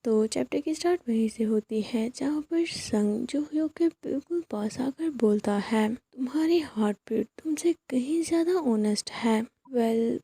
तो चैप्टर की स्टार्ट वहीं से होती है जहाँ पर संग जो ह्यो के बिल्कुल पास आकर बोलता है, तुम्हारी हार्ट बीट तुमसे कहीं ज़्यादा ऑनेस्ट है।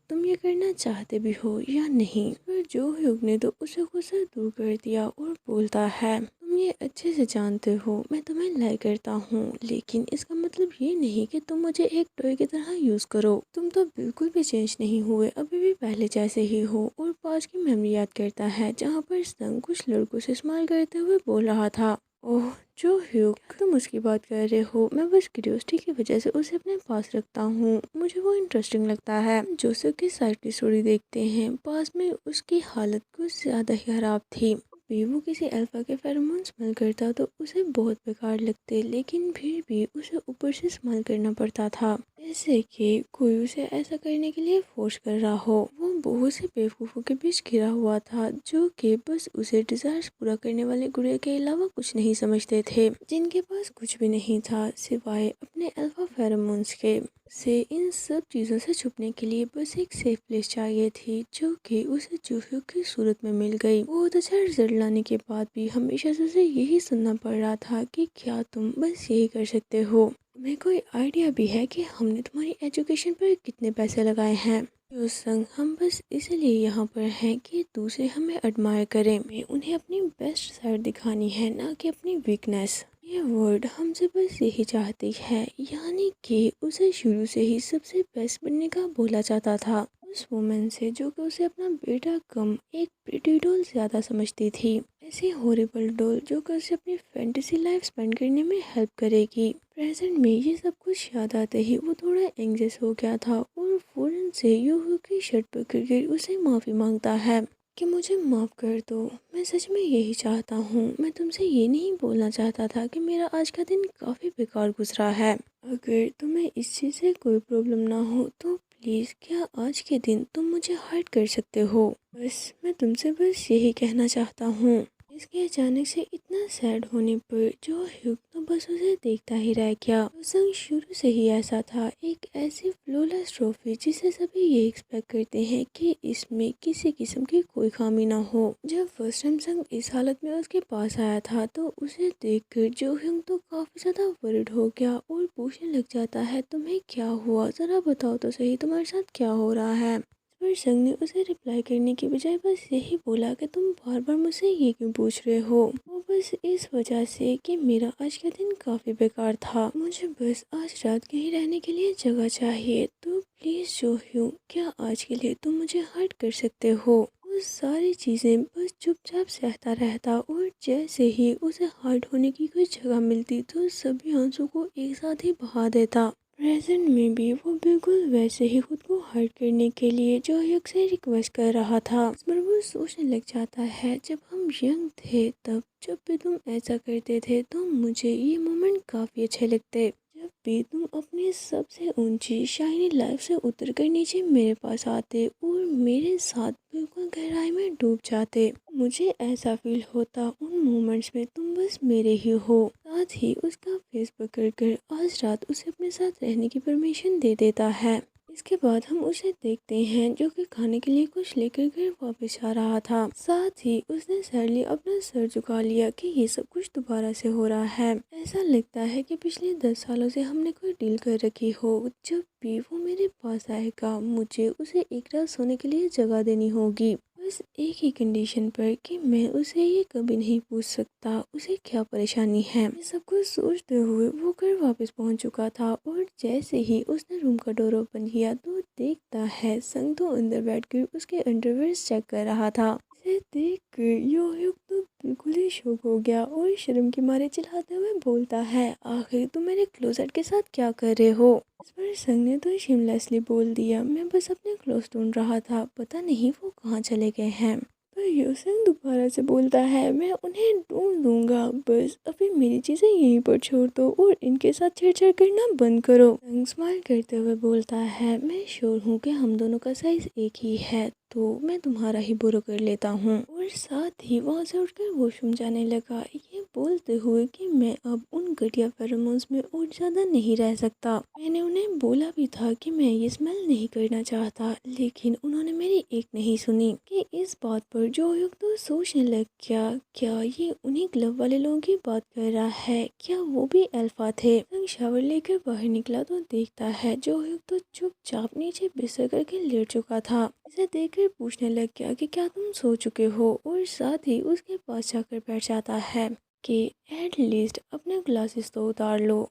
तुम ये करना चाहते भी हो या नहीं। पर जो ह्यूग ने तो उसे गुस्सा दूर कर दिया और बोलता है, तुम ये अच्छे से जानते हो मैं तुम्हें लाइक करता हूँ, लेकिन इसका मतलब ये नहीं कि तुम मुझे एक टॉय की तरह यूज़ करो। तुम तो बिल्कुल भी चेंज नहीं हुए, अभी भी पहले जैसे ही हो। और पास की मेमोरी याद करता है जहाँ पर संग कुछ लड़कों से स्माइल करते हुए बोल रहा था। ओह जो ह्यूग, तुम उसकी बात कर रहे हो? मैं बस क्यूरियोसिटी की वजह से उसे अपने पास रखता हूँ, मुझे वो इंटरेस्टिंग लगता है। जोसेफ की साइड की स्टोरी देखते हैं, पास में उसकी हालत कुछ ज़्यादा ही खराब थी। वो किसी अल्फा के फेरोमोन स्मेल करता तो उसे बहुत बेकार लगते, लेकिन फिर भी उसे ऊपर से स्मेल करना पड़ता था, जैसे कि कोई उसे ऐसा करने के लिए फोर्स कर रहा हो। वो बहुत से बेवकूफ़ों के बीच घिरा हुआ था जो कि बस उसे डिजायर्स पूरा करने वाले गुड़िया के अलावा कुछ नहीं समझते थे, जिनके पास कुछ भी नहीं था सिवाय अपने अल्फा फेरोमोन्स के। से इन सब चीज़ों से छुपने के लिए बस एक सेफ प्लेस चाहिए थी, जो कि उसे जूहियो की सूरत में मिल गई। बहुत अच्छा रिजल्ट लाने के बाद भी हमेशा से उसे यही सुनना पड़ रहा था कि क्या तुम बस यही कर सकते हो। तुम्हें कोई आइडिया भी है कि हमने तुम्हारी एजुकेशन पर कितने पैसे लगाए हैं? यो संग, हम बस इसलिए यहाँ पर हैं कि दूसरे हमें एडमायर करें। मैं उन्हें अपनी बेस्ट साइड दिखानी है, ना कि अपनी वीकनेस। ये वर्ड हमसे बस यही चाहती है, यानी कि उसे शुरू से ही सबसे बेस्ट बनने का बोला जाता था। उस वुमन से जो कि उसे अपना बेटा कम एक प्रिटी डॉल ज़्यादा समझती थी, ऐसी हॉरिबल डॉल जो कि उसे अपनी फैंटेसी लाइफ स्पेंड करने में हेल्प करेगी। प्रेजेंट में ये सब कुछ याद आते ही वो थोड़ा एंग्जियस हो गया था और फौरन से यूहू की शर्ट पकड़कर उसे माफ़ी मांगता है कि मुझे माफ़ कर दो, मैं सच में यही चाहता हूँ। मैं तुमसे ये नहीं बोलना चाहता था कि मेरा आज का दिन काफ़ी बेकार गुजरा है। अगर तुम्हें इस चीज़ से कोई प्रॉब्लम ना हो तो प्लीज़ क्या आज के दिन तुम मुझे हर्ट कर सकते हो? बस मैं तुमसे बस यही कहना चाहता हूँ। इसके अचानक से इतना सैड होने पर जो ह्यूग तो बस उसे देखता ही रह गया। संग शुरू से ही ऐसा था, एक ऐसी फ्लॉलेस ट्रॉफी जिसे सभी ये एक्सपेक्ट करते हैं कि इसमें किसी किस्म की कोई खामी ना हो। जब फर्स्ट टाइम संग इस हालत में उसके पास आया था तो उसे देखकर जो ह्यूग तो काफी ज्यादा वरिड हो गया और पूछने लग जाता है, तुम्हें क्या हुआ, जरा बताओ तो सही तुम्हारे साथ क्या हो रहा है। पर संग ने उसे रिप्लाई करने की बजाय बस यही बोला कि तुम बार बार मुझसे ये क्यों पूछ रहे हो। वो बस इस वजह से कि मेरा आज का दिन काफ़ी बेकार था, मुझे बस आज रात कहीं रहने के लिए जगह चाहिए, तो प्लीज़ जो हूँ क्या आज के लिए तुम मुझे हर्ट कर सकते हो। वो सारी चीज़ें बस चुपचाप सहता रहता और जैसे ही उसे हर्ट होने की कोई जगह मिलती तो सभी आंसू को एक साथ ही बहा देता। प्रेजेंट में भी वो बिल्कुल वैसे ही खुद को हर्ट करने के लिए जो ह्यूग से रिक्वेस्ट कर रहा था। पर वो सोचने लग जाता है, जब हम यंग थे तब जब भी तुम ऐसा करते थे तो मुझे ये मोमेंट काफ़ी अच्छे लगते। जब भी तुम अपनी सबसे ऊंची शाइनी लाइफ से उतर कर नीचे मेरे पास आते और मेरे साथ बिल्कुल गहराई में डूब जाते, मुझे ऐसा फील होता उन मोमेंट्स में तुम बस मेरे ही हो। साथ ही उसका फेस पकड़कर आज रात उसे अपने साथ रहने की परमिशन दे देता है। इसके बाद हम उसे देखते हैं जो कि खाने के लिए कुछ लेकर घर वापस आ रहा था। साथ ही उसने सैडली अपना सर झुका लिया कि ये सब कुछ दोबारा से हो रहा है। ऐसा लगता है कि पिछले 10 सालों से हमने कोई डील कर रखी हो। जब भी वो मेरे पास आएगा मुझे उसे एक रात सोने के लिए जगह देनी होगी, बस एक ही कंडीशन पर कि मैं उसे ये कभी नहीं पूछ सकता उसे क्या परेशानी है। ये सब कुछ सोचते हुए वो घर वापस पहुंच चुका था और जैसे ही उसने रूम का डोर ओपन किया तो देखता है संग तो अंदर बैठकर उसके अंडरवेयर चेक कर रहा था। इसे देखकर योह्यूक तो बिल्कुल ही शॉक हो गया और शर्म के मारे चिल्लाते हुए बोलता है, आखिर तुम मेरे क्लोजेट के साथ क्या कर रहे हो। इस पर संग ने तो शेमलेसली बोल दिया, मैं बस अपने क्लोज ढूंढ रहा था, पता नहीं वो कहाँ चले गए हैं। पर योसेन दोबारा से बोलता है, मैं उन्हें ढूंढ लूंगा, बस अभी मेरी चीज़ें यहीं पर छोड़ दो और इनके साथ छेड़छाड़ करना बंद करो। संग स्माइल करते हुए बोलता है, मैं श्योर हूँ कि हम दोनों का साइज एक ही है, तो मैं तुम्हारा ही बुरा कर लेता हूँ। और साथ ही वहाँ से उठकर वॉशरूम जाने लगा। ये बोलते हुए कि मैं अब उन घटिया फेरोमोन्स में और ज़्यादा नहीं रह सकता। मैंने उन्हें बोला भी था कि मैं ये स्मेल नहीं करना चाहता, लेकिन उन्होंने मेरी एक नहीं सुनी। कि इस बात पर जो युग तो सोचने लग गया, क्या ये उन्हीं क्लब वाले लोगों की बात कर रहा है? क्या वो भी अल्फा थे? शावर लेकर बाहर निकला तो देखता है जो युग तो चुपचाप नीचे बिस्तर करके लेट चुका था। इसे देखकर पूछने लग गया कि क्या तुम सो चुके हो, और साथ ही उसके पास जाकर बैठ जाता है कि एट लीस्ट अपने ग्लासेस तो उतार लो।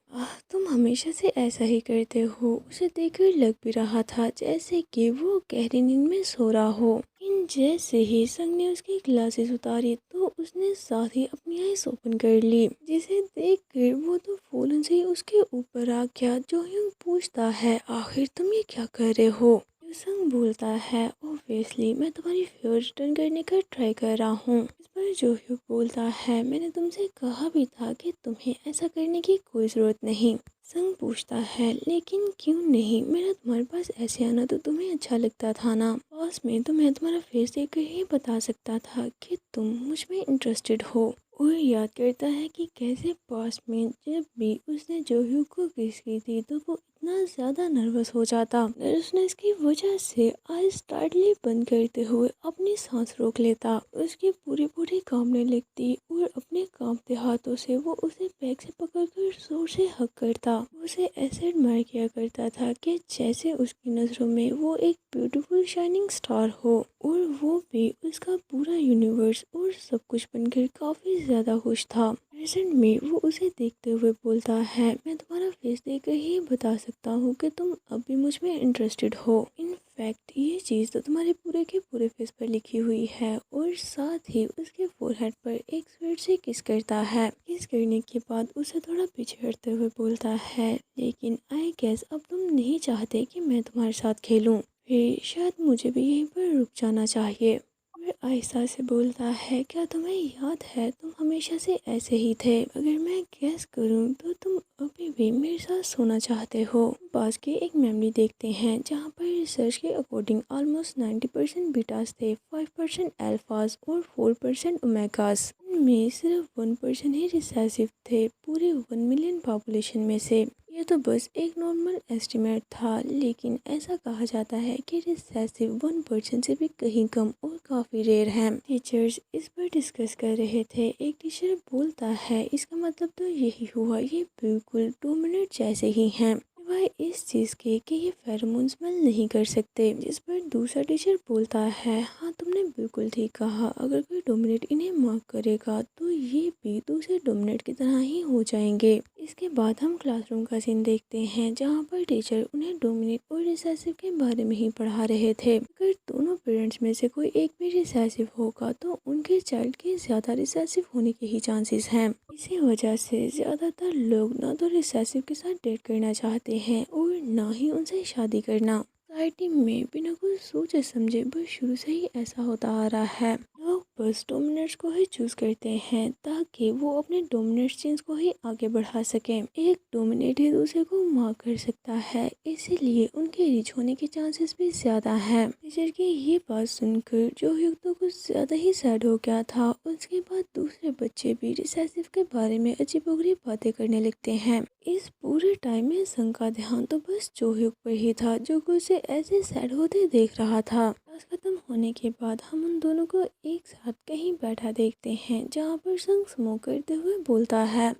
तुम हमेशा से ऐसा ही करते हो। उसे देखकर लग भी रहा था जैसे कि वो गहरी नींद में सो रहा हो। लेकिन जैसे ही संग ने उसकी ग्लासेस उतारी तो उसने साथ ही अपनी आईज ओपन कर ली, जिसे देखकर वो तो फौरन से ही उसके ऊपर आ गया। जो यूं पूछता है, आखिर तुम ये क्या कर रहे हो? संग बोलता है, ओब्वियसली मैं तुम्हारी फेवर रिटर्न करने का ट्राई कर रहा हूँ। इस पर जो ह्यूग बोलता है, मैंने तुमसे कहा भी था कि तुम्हें ऐसा करने की कोई ज़रूरत नहीं। संग पूछता है, लेकिन क्यों नहीं? मेरा तुम्हारे पास ऐसे आना तो तुम्हें अच्छा लगता था ना। पास में तो मैं तुम्हारा फेस देखकर ही बता सकता था कि तुम मुझ में इंटरेस्टेड हो। और याद करता है कि कैसे पास में जब भी उसने जोह्यू को किस की थी तो वो इतना ज़्यादा नर्वस हो जाता। नर्वसनेस की वजह से आइज स्टार्टली बंद करते हुए अपनी सांस रोक लेता। उसकी पूरी पूरी कांपने लगती और अपने कांपते हाथों से वो उसे बैग से पकड़कर जोर से हक करता। उसे ऐसे एडमायर किया करता था कि जैसे उसकी नज़रों में वो एक ब्यूटीफुल शाइनिंग स्टार हो, और वो भी उसका पूरा यूनिवर्स और सब कुछ बनकर काफ़ी ज़्यादा खुश था। प्रेजेंट में वो उसे देखते हुए बोलता है, मैं तुम्हारा फेस देखकर ही बता सकता हूँ कि तुम अब भी मुझ में इंटरेस्टेड हो। इनफैक्ट ये चीज़ तो तुम्हारे पूरे के पूरे फेस पर लिखी हुई है। और साथ ही उसके फोरहेड पर एक स्वीट से किस करता है। किस करने के बाद उसे थोड़ा पीछे हटते हुए बोलता है, लेकिन आई गेस अब तुम नहीं चाहते कि मैं तुम्हारे साथ खेलूं। फिर शायद मुझे भी यहीं पर रुक जाना चाहिए। फिर आहिस्ता से बोलता है, क्या तुम्हें याद है तुम हमेशा से ऐसे ही थे? अगर मैं गेस करूं तो तुम अभी भी मेरे साथ सोना चाहते हो। पास की एक मेमोरी देखते हैं जहां पर रिसर्च के अकॉर्डिंग ऑलमोस्ट 90% बीटास थे, 5% अल्फाज और 4% ओमेगास। इनमें सिर्फ 1% ही रिसेसिव थे पूरे 1 मिलियन पॉपुलेशन में से। ये तो बस एक नॉर्मल एस्टिमेट था, लेकिन ऐसा कहा जाता है कि रिसेसिव 1% से भी कहीं कम और काफ़ी रेयर हैं। टीचर्स इस पर डिस्कस कर रहे थे। एक टीचर बोलता है, इसका मतलब तो यही हुआ ये बिल्कुल 2 मिनट जैसे ही हैं, सिवाय इस चीज़ के कि ये फेरोमोन स्मेल नहीं कर सकते। जिस पर दूसरा टीचर बोलता है, हाँ तुमने बिल्कुल ठीक कहा, अगर कोई डोमिनेट इन्हें मार्क करेगा तो ये भी दूसरे डोमिनेट की तरह ही हो जाएंगे। इसके बाद हम क्लासरूम का सीन देखते हैं जहाँ पर टीचर उन्हें डोमिनेट और रिसेसिव के बारे में ही पढ़ा रहे थे। अगर दोनों पेरेंट्स में से कोई एक भी रिसेसिव होगा तो उनके चाइल्ड के ज़्यादा रिसेसिव होने के ही चांसेस हैं। इसी वजह से ज़्यादातर लोग ना तो रिसेसिव के साथ डेट करना चाहते हैं और ना ही उनसे शादी करना। सोसाइटी में बिना कुछ सोचे समझे बस शुरू से ही ऐसा होता आ रहा है। लोग बस डोमिनेट्स को ही चूज करते हैं ताकि वो अपने डोमिनेट चेंज को ही आगे बढ़ा सकें। एक डोमिनेट ही दूसरे को मार कर सकता है, इसीलिए उनके रीच होने के चांसेस भी ज्यादा हैं। टीचर की ये बात सुनकर जो युग तो कुछ ज्यादा ही सैड हो गया था। उसके बाद दूसरे बच्चे भी रिसेसिव के बारे में अजीबोगरीब बातें करने लगते हैं। इस पूरे टाइम में संग का ध्यान तो बस जोह्युक पर ही था, जो कि उसे ऐसे सैड होते देख रहा था। क्लास खत्म होने के बाद हम उन दोनों को एक साथ कहीं बैठा देखते हैं जहाँ पर संग स्मोक करते हुए बोलता है,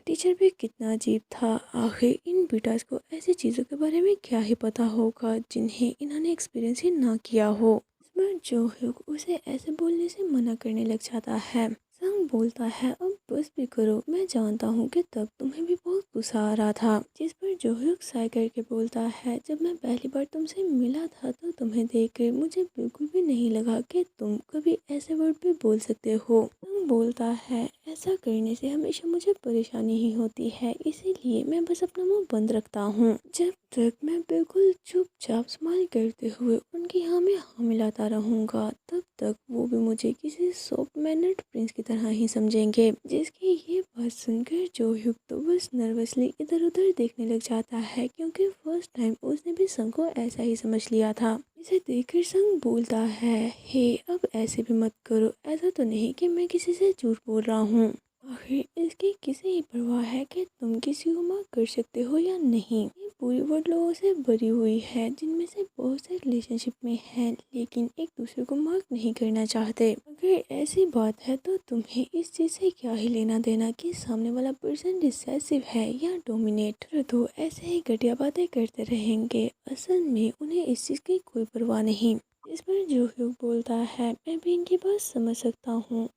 टीचर भी कितना अजीब था। आखिर इन बीटास को ऐसी चीज़ों के बारे में क्या ही पता होगा जिन्हें इन्होंने एक्सपीरियंस ही ना किया हो। इस बार जोह्युक उसे ऐसे बोलने से मना करने लग जाता है। संग बोलता है, अब बस भी करो, मैं जानता हूँ कि तब तुम्हें भी बहुत गुस्सा आ रहा था। जिस पर जोह्युक साय करके बोलता है, जब मैं पहली बार तुमसे मिला था तो तुम्हें देखकर मुझे बिल्कुल भी नहीं लगा कि तुम कभी ऐसे वर्ड भी बोल सकते हो। संग बोलता है, ऐसा करने से हमेशा मुझे परेशानी ही होती है, इसीलिए मैं बस अपना मुंह बंद रखता हूँ। जब तक मैं बिल्कुल चुपचाप स्माइल करते हुए उनकी हाँ में हाँ मिलाता रहूँगा, तब तक वो भी मुझे किसी सॉफ्ट मैनर्ड प्रिंस की तरह ही समझेंगे। जिसकी ये बात सुनकर जोह्युक तो बस नर्वसली इधर उधर देखने लग जाता है, क्योंकि फर्स्ट टाइम उसने भी संग को ऐसा ही समझ लिया था। इसे देखकर संग बोलता है, हे अब ऐसे भी मत करो, ऐसा तो नहीं कि मैं किसी से झूठ बोल रहा हूँ। आखिर इसकी किसे ही परवाह है कि तुम किसी को माफ कर सकते हो या नहीं। ये पूरी वर्ल्ड लोगों से भरी हुई है जिनमें से बहुत से रिलेशनशिप में हैं लेकिन एक दूसरे को माफ नहीं करना चाहते। अगर ऐसी बात है तो तुम्हें इस चीज़ से क्या ही लेना देना कि सामने वाला पर्सन डिसेसिव है या डोमिनेट। तो ऐसे ही घटिया बातें करते रहेंगे। असल में उन्हें इस चीज़ की कोई परवाह नहीं। इस पर जो ह्यूग बोलता है, मैं भी इनकी बात समझ सकता हूँ।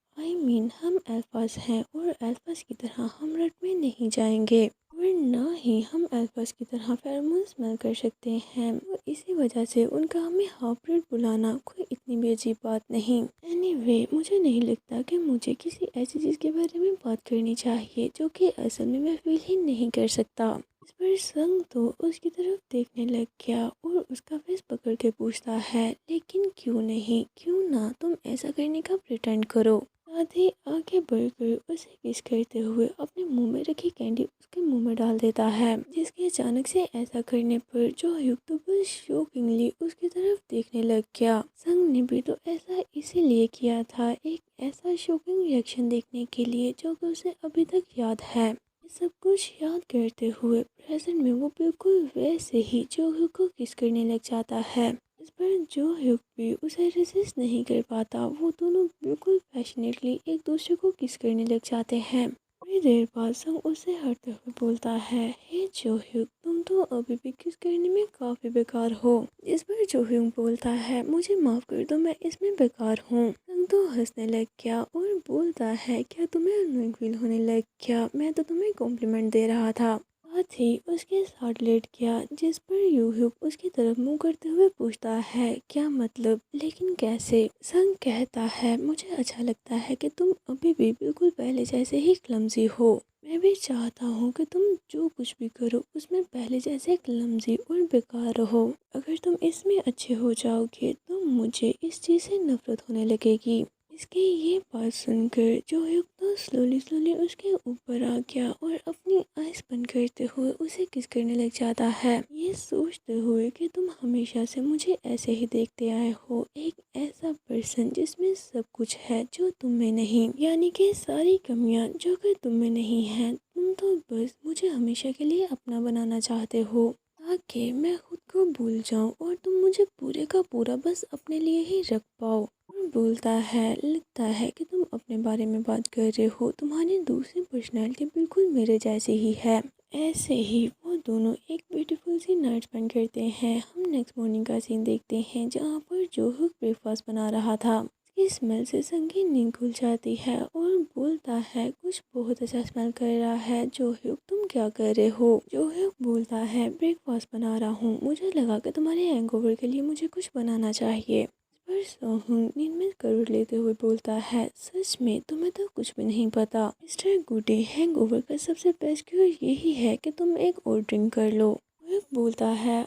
हम अल्फाज हैं और अल्फाज की तरह हम रट में नहीं जाएंगे और ना ही हम अल्फाज की तरह फेरोमोन स्मेल कर सकते हैं। और इसी वजह से उनका हमें हाफ ब्रेड बुलाना कोई इतनी भी अजीब बात नहीं। एनीवे, मुझे नहीं लगता कि मुझे किसी ऐसी चीज़ के बारे में बात करनी चाहिए जो कि असल में मैं फील ही नहीं कर सकता। इस पर संग तो उसकी तरफ देखने लग गया और उसका फेस पकड़ के पूछता है, लेकिन क्यों नहीं, क्यों ना तुम ऐसा करने का प्रिटेंड करो। साथ ही आगे बढ़कर उसे किस करते हुए अपने मुंह में रखी कैंडी उसके मुंह में डाल देता है, जिसके अचानक से ऐसा करने पर जो युग तो बस शॉकिंगली उसकी तरफ देखने लग गया। संग ने भी तो ऐसा इसीलिए किया था, एक ऐसा शॉकिंग रिएक्शन देखने के लिए जो कि उसे अभी तक याद है। ये सब कुछ याद करते हुए प्रेजेंट में वो बिल्कुल वैसे ही जो युग को किस करने लग जाता है। इस पर जो ह्यूग भी उसे रेसिस्ट नहीं कर पाता। वो दोनों बिल्कुल पैशनेटली एक दूसरे को किस करने लग जाते हैं। थोड़ी देर बाद संग उसे हटते हुए बोलता है, हे जो ह्यूग, तुम तो अभी भी किस करने में काफ़ी बेकार हो। इस पर जो ह्यूग बोलता है, मुझे माफ़ कर दो, मैं इसमें बेकार हूँ। संग तो हंसने लग गया और बोलता है, क्या तुम्हें अननोइंग फील होने लग गया, मैं तो तुम्हें कॉम्प्लीमेंट दे रहा था। साथ ही उसके साथ लेट गया, जिस पर यूह्यूब उसकी तरफ मुंह करते हुए पूछता है, क्या मतलब, लेकिन कैसे। संग कहता है, मुझे अच्छा लगता है कि तुम अभी भी बिल्कुल पहले जैसे ही क्लमजी हो। मैं भी चाहता हूँ कि तुम जो कुछ भी करो उसमें पहले जैसे क्लमजी और बेकार रहो। अगर तुम इसमें अच्छे हो जाओगे तो मुझे इस चीज़ से नफरत होने लगेगी। इसकी ये बात सुनकर जो युग तो स्लोली स्लोली उसके ऊपर आ गया और अपनी आइज बंद करते हुए उसे किस करने लग जाता है, ये सोचते हुए कि तुम हमेशा से मुझे ऐसे ही देखते आए हो, एक ऐसा पर्सन जिसमें सब कुछ है जो तुम में नहीं, यानी कि सारी कमियां जो कि तुम में नहीं है। तुम तो बस मुझे हमेशा के लिए अपना बनाना चाहते हो ताकि मैं खुद को भूल जाऊं और तुम मुझे पूरे का पूरा बस अपने लिए ही रख पाओ। और बोलता है, लगता है कि तुम अपने बारे में बात कर रहे हो, तुम्हारी दूसरी पर्सनैलिटी बिल्कुल मेरे जैसी ही है। ऐसे ही वो दोनों एक ब्यूटीफुल सी नाइट स्पेंड करते हैं। हम नेक्स्ट मॉर्निंग का सीन देखते हैं जहाँ पर जोहू ब्रेकफास्ट बना रहा था। उसकी स्मेल से संगीत नींद खुल जाती है और बोलता है, कुछ बहुत अच्छा स्मेल कर रहा है जोहू, तुम क्या कर रहे हो। जोहू बोलता है, ब्रेकफास्ट बना रहा हूँ, मुझे लगा कि तुम्हारे हैंगओवर के लिए मुझे कुछ बनाना चाहिए। पर सोहंग नींद में करवट लेते हुए बोलता है, सच में तुम्हें तो कुछ भी नहीं पता। मिस्टर गुडी, हैंगओवर का सबसे बेस्ट क्योर यही है कि तुम एक और ड्रिंक कर लो। वह बोलता है,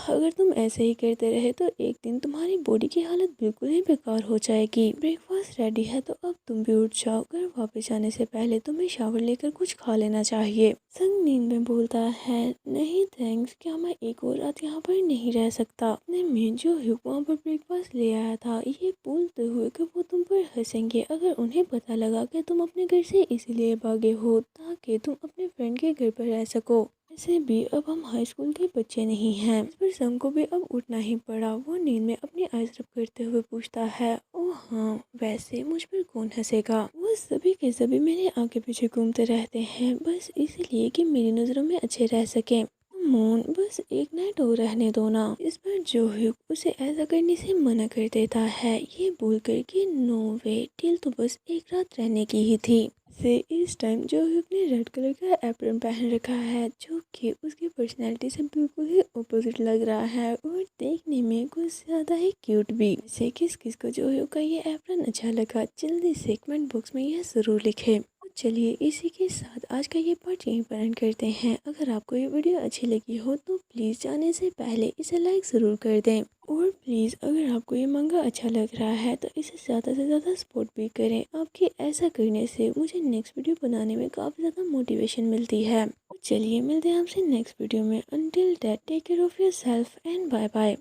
अगर तुम ऐसे ही करते रहे तो एक दिन तुम्हारी बॉडी की हालत बिल्कुल ही बेकार हो जाएगी। ब्रेकफास्ट रेडी है तो अब तुम भी उठ जाओ, घर वापस जाने से पहले तुम्हें शावर लेकर कुछ खा लेना चाहिए। संग नींद में बोलता है, नहीं थैंक्स, क्या मैं एक और रात यहाँ पर नहीं रह सकता। अपने में जो ह्यूग वहाँ पर ब्रेकफास्ट ले आया था, ये बोलते हुए कि वो तुम पर हंसेंगे अगर उन्हें पता लगा कि तुम अपने घर से इसीलिए भागे हो ताकि तुम अपने फ्रेंड के घर पर रह सको। वैसे भी अब हम हाई स्कूल के बच्चे नहीं हैं। इस पर संग को भी अब उठना ही पड़ा। वो नींद में अपनी आइज रब करते हुए पूछता है, ओह हाँ, वैसे मुझ पर कौन हंसेगा। वो सभी के सभी मेरे आगे पीछे घूमते रहते हैं बस इसीलिए कि मेरी नज़रों में अच्छे रह सकें। मोन, बस एक नाइट और रहने दो ना। इस पर जो ह्यूग उसे ऐसा करने से मना कर देता है, ये बोलकर कि नो वे, डील तो बस एक रात रहने की ही थी। से इस टाइम जो ह्यूग ने रेड कलर का एप्रन पहन रखा है जो कि उसकी पर्सनैलिटी से बिल्कुल ही ऑपोजिट लग रहा है और देखने में कुछ ज़्यादा ही क्यूट भी। से किस किस को जो ह्यूग का ये एप्रन अच्छा लगा, जल्दी से कमेंट बॉक्स में यह ज़रूर लिखें। चलिए इसी के साथ आज का ये पार्ट यहीं पर एंड करते हैं। अगर आपको ये वीडियो अच्छी लगी हो तो प्लीज़ जाने से पहले इसे लाइक ज़रूर कर दें और प्लीज़ अगर आपको ये मंगा अच्छा लग रहा है तो इसे ज़्यादा से ज़्यादा सपोर्ट भी करें। आपके ऐसा करने से मुझे नेक्स्ट वीडियो बनाने में काफ़ी ज़्यादा मोटिवेशन मिलती है। चलिए मिलते हैं आपसे नेक्स्ट वीडियो में। Until that, take care of yourself and bye bye.